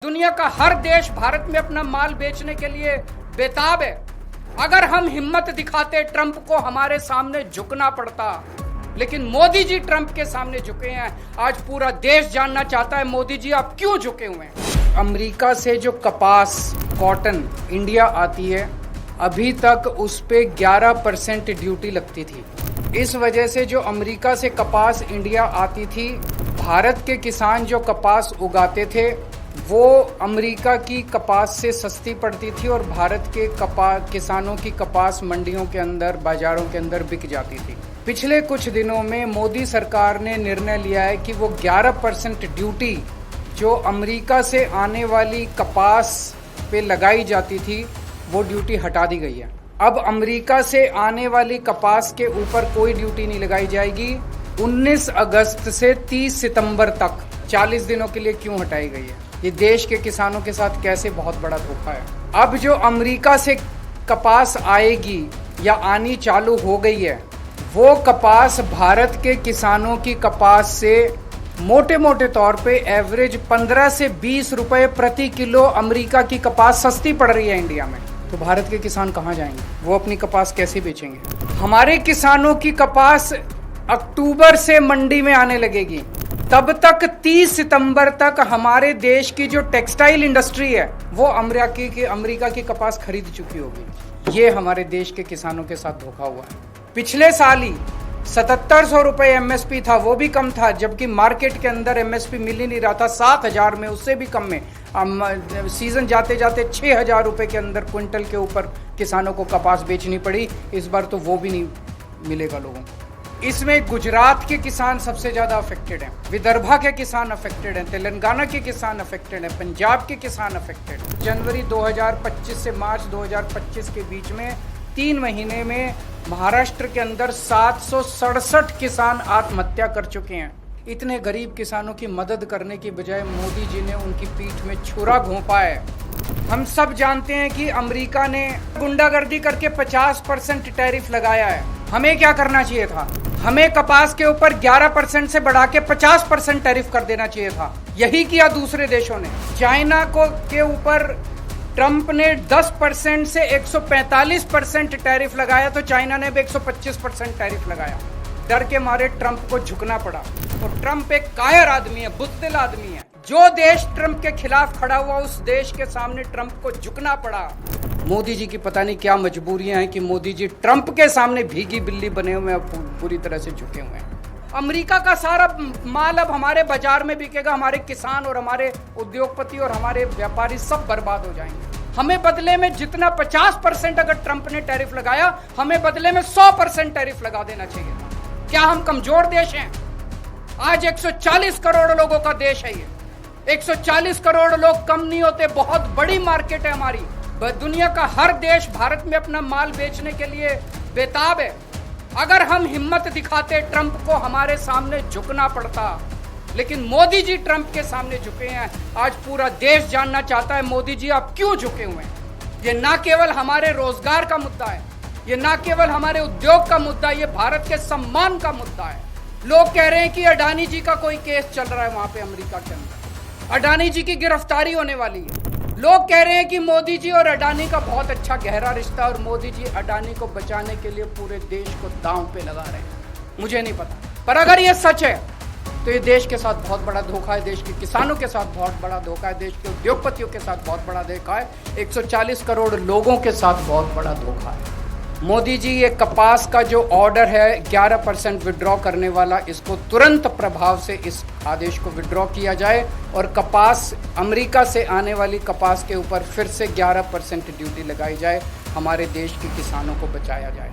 दुनिया का हर देश भारत में अपना माल बेचने के लिए बेताब है। अगर हम हिम्मत दिखाते ट्रंप को हमारे सामने झुकना पड़ता, लेकिन मोदी जी ट्रंप के सामने झुके हैं। आज पूरा देश जानना चाहता है मोदी जी आप क्यों झुके हुए हैं। अमेरिका से जो कपास कॉटन इंडिया आती है, अभी तक उस पे 11% ड्यूटी लगती थी। इस वजह से जो अमेरिका से कपास इंडिया आती थी, भारत के किसान जो कपास उगाते थे वो अमेरिका की कपास से सस्ती पड़ती थी और भारत के किसानों की कपास मंडियों के अंदर, बाजारों के अंदर बिक जाती थी। पिछले कुछ दिनों में मोदी सरकार ने निर्णय लिया है कि वो 11% ड्यूटी जो अमेरिका से आने वाली कपास पे लगाई जाती थी, वो ड्यूटी हटा दी गई है। अब अमेरिका से आने वाली कपास के ऊपर कोई ड्यूटी नहीं लगाई जाएगी। 19 अगस्त से 30 सितंबर तक 40 दिनों के लिए क्यों हटाई गई है? ये देश के किसानों के साथ कैसे बहुत बड़ा धोखा है। अब जो अमेरिका से कपास आएगी या आनी चालू हो गई है, वो कपास भारत के किसानों की कपास से मोटे मोटे तौर पे एवरेज 15 से 20 रुपए प्रति किलो अमेरिका की कपास सस्ती पड़ रही है इंडिया में। तो भारत के किसान कहाँ जाएंगे? वो अपनी कपास कैसे बेचेंगे? हमारे किसानों की कपास अक्टूबर से मंडी में आने लगेगी। तब तक 30 सितंबर तक हमारे देश की जो टेक्सटाइल इंडस्ट्री है वो अमेरिका की कपास खरीद चुकी होगी। ये हमारे देश के किसानों के साथ धोखा हुआ है। पिछले साल ही 7700 रुपए एमएसपी था, वो भी कम था, जबकि मार्केट के अंदर एमएसपी मिल ही नहीं रहा था। 7000 में, उससे भी कम में सीजन जाते जाते 6000 रुपए के अंदर क्विंटल के ऊपर किसानों को कपास बेचनी पड़ी। इस बार तो वो भी नहीं मिलेगा लोगों को। इसमें गुजरात के किसान सबसे ज्यादा अफेक्टेड हैं, विदर्भा के किसान अफेक्टेड हैं, तेलंगाना के किसान अफेक्टेड हैं, पंजाब के किसान अफेक्टेड हैं। जनवरी 2025 से मार्च 2025 के बीच में 3 महीने में महाराष्ट्र के अंदर 767 किसान आत्महत्या कर चुके हैं। इतने गरीब किसानों की मदद करने की बजाय मोदी जी ने उनकी पीठ में छुरा घोंपा है। हम सब जानते हैं कि अमेरिका ने गुंडागर्दी करके 50% टैरिफ लगाया है। हमें क्या करना चाहिए था? हमें कपास के ऊपर 11% से बढ़ा के 50% टैरिफ कर देना चाहिए था। यही किया दूसरे देशों ने। चाइना के ऊपर ट्रंप ने 10% से 145% टैरिफ लगाया, तो चाइना ने भी 125% टैरिफ लगाया। डर के मारे ट्रंप को झुकना पड़ा। और ट्रंप एक कायर आदमी है, बुज़दिल आदमी है। जो देश ट्रंप के खिलाफ खड़ा हुआ, उस देश के सामने ट्रंप को झुकना पड़ा। मोदी जी की पता नहीं क्या मजबूरियां हैं कि मोदी जी ट्रंप के सामने भीगी बिल्ली बने हुए हैं, पूरी तरह से झुके हुए हैं। अमेरिका का सारा माल अब हमारे बाजार में बिकेगा। हमारे किसान और हमारे उद्योगपति और हमारे व्यापारी सब बर्बाद हो जाएंगे। हमें बदले में जितना 50% अगर ट्रंप ने टैरिफ लगाया, हमें बदले में 100% टैरिफ लगा देना चाहिए था। क्या हम कमजोर देश हैं? आज 140 करोड़ लोगों का देश है ये। 140 करोड़ लोग कम नहीं होते, बहुत बड़ी मार्केट है हमारी। दुनिया का हर देश भारत में अपना माल बेचने के लिए बेताब है। अगर हम हिम्मत दिखाते ट्रंप को हमारे सामने झुकना पड़ता, लेकिन मोदी जी ट्रंप के सामने झुके हैं। आज पूरा देश जानना चाहता है मोदी जी आप क्यों झुके हुए हैं। ये ना केवल हमारे रोजगार का मुद्दा है, ये ना केवल हमारे उद्योग का मुद्दा है, ये भारत के सम्मान का मुद्दा है। लोग कह रहे हैं कि अडानी जी का कोई केस चल रहा है वहां पे अमेरिका के अंदर, अडानी जी की गिरफ्तारी होने वाली है। लोग कह रहे हैं कि मोदी जी और अडानी का बहुत अच्छा गहरा रिश्ता और मोदी जी अडानी को बचाने के लिए पूरे देश को दांव पे लगा रहे हैं। मुझे नहीं पता, पर अगर ये सच है तो ये देश के साथ बहुत बड़ा धोखा है, देश के किसानों के साथ बहुत बड़ा धोखा है, देश के उद्योगपतियों के साथ बहुत बड़ा धोखा है, 140 करोड़ लोगों के साथ बहुत बड़ा धोखा है। मोदी जी ये कपास का जो ऑर्डर है 11% विड्रॉ करने वाला, इसको तुरंत प्रभाव से इस आदेश को विड्रॉ किया जाए और कपास अमेरिका से आने वाली कपास के ऊपर फिर से 11% ड्यूटी लगाई जाए। हमारे देश के किसानों को बचाया जाए।